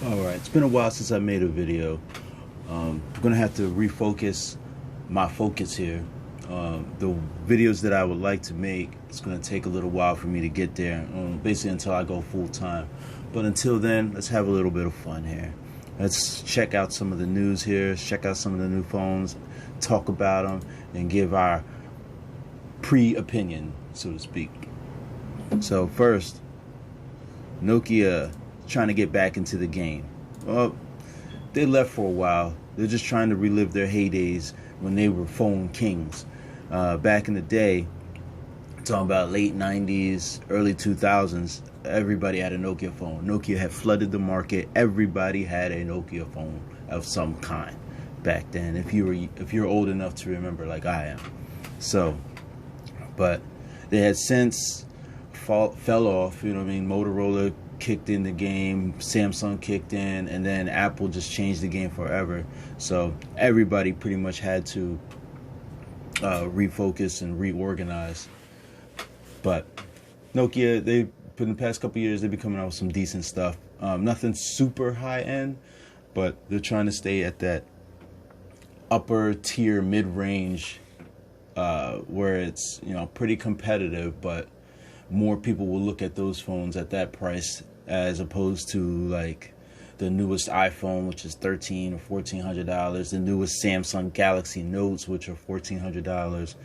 Alright, it's been a while since I made a video. I'm going to have to refocus my focus here. The videos that I would like to make, it's going to take a little while for me to get there, basically until I go full time. But until then, let's have a little bit of fun here. Let's check out some of the news here, check out some of the new phones, talk about them, and give our pre-opinion, so to speak. So first, Nokia trying to get back into the game. Well, they left for a while. They're just trying to relive their heydays when they were phone kings. Back in the day, talking about late 90s, early 2000s, everybody had a Nokia phone. Nokia had flooded the market. Everybody had a Nokia phone of some kind back then, if you're old enough to remember, like I am. So, but they had since fell off, you know what I mean? Motorola kicked in the game, Samsung kicked in, and then Apple just changed the game forever. So everybody pretty much had to refocus and reorganize. But Nokia, in the past couple years, they've been coming out with some decent stuff. Nothing super high end, but they're trying to stay at that upper tier, mid range, where it's, you know, pretty competitive, but more people will look at those phones at that price as opposed to like the newest iPhone, which is $1,300 or $1,400, the newest Samsung Galaxy Notes, which are $1,400.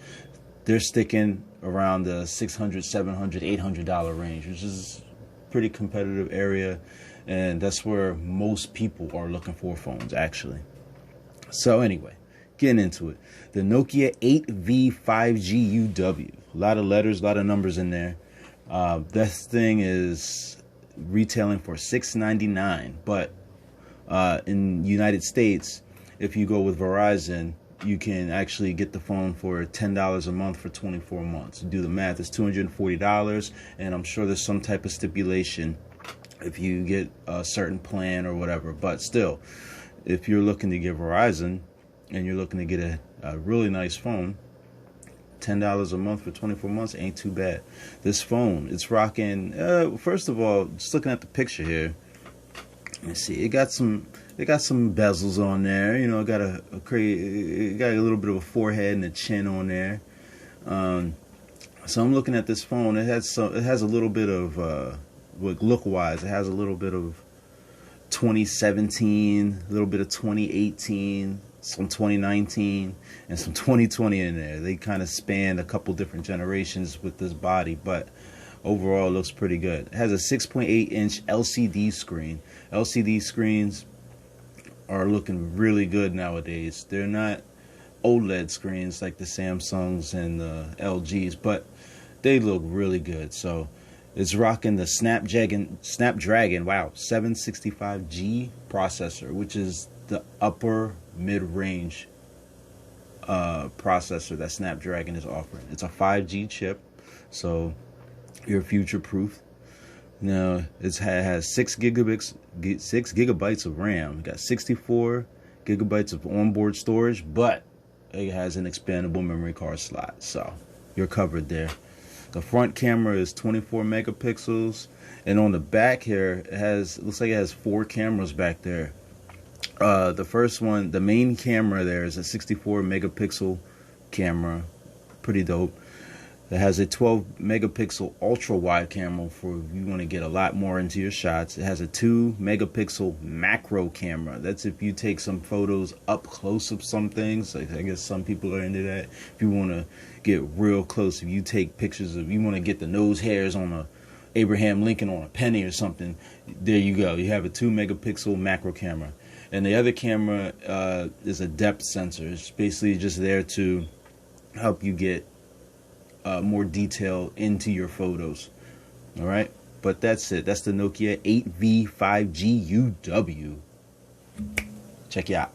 They're sticking around the $600, $700, $800 range, which is pretty competitive area, and that's where most people are looking for phones, actually. So anyway, getting into it, the Nokia 8V 5G UW. A lot of letters, a lot of numbers in there. This thing is retailing for $699, but in United States, if you go with Verizon, you can actually get the phone for $10 a month for 24 months. Do the math, it's $240, and I'm sure there's some type of stipulation if you get a certain plan or whatever. But still, if you're looking to get Verizon and you're looking to get a really nice phone, $10 a month for 24 months ain't too bad. This phone, it's rocking. First of all, just looking at the picture here, let's see. It got some bezels on there. You know, it got it got a little bit of a forehead and a chin on there. So I'm looking at this phone. It has a little bit of look wise. It has a little bit of 2017, a little bit of 2018. Some 2019 and some 2020 in there. They kind of span a couple different generations with this body, but overall it looks pretty good. It has a 6.8-inch LCD screen. LCD screens are looking really good nowadays. They're not OLED screens like the Samsungs and the LGs, but they look really good. So it's rocking the Snapdragon 765G processor, which is the upper mid-range processor that Snapdragon is offering. It's a 5G chip, so you're future-proof. Now it has 6 gigabytes of RAM. It got 64 gigabytes of onboard storage, but it has an expandable memory card slot, so you're covered there. The front camera is 24 megapixels, and on the back here, looks like it has 4 cameras back there. The first one, the main camera there, is a 64 megapixel camera, pretty dope. It has a 12 megapixel ultra wide camera for if you want to get a lot more into your shots. It has a 2 megapixel macro camera. That's if you take some photos up close of some things. Like, I guess some people are into that. If you want to get real close, if you take pictures of, you want to get the nose hairs on a Abraham Lincoln on a penny or something, there you go. You have a 2 megapixel macro camera. And the other camera is a depth sensor. It's basically just there to help you get more detail into your photos. All right? But that's it. That's the Nokia 8V 5G UW. Check you out.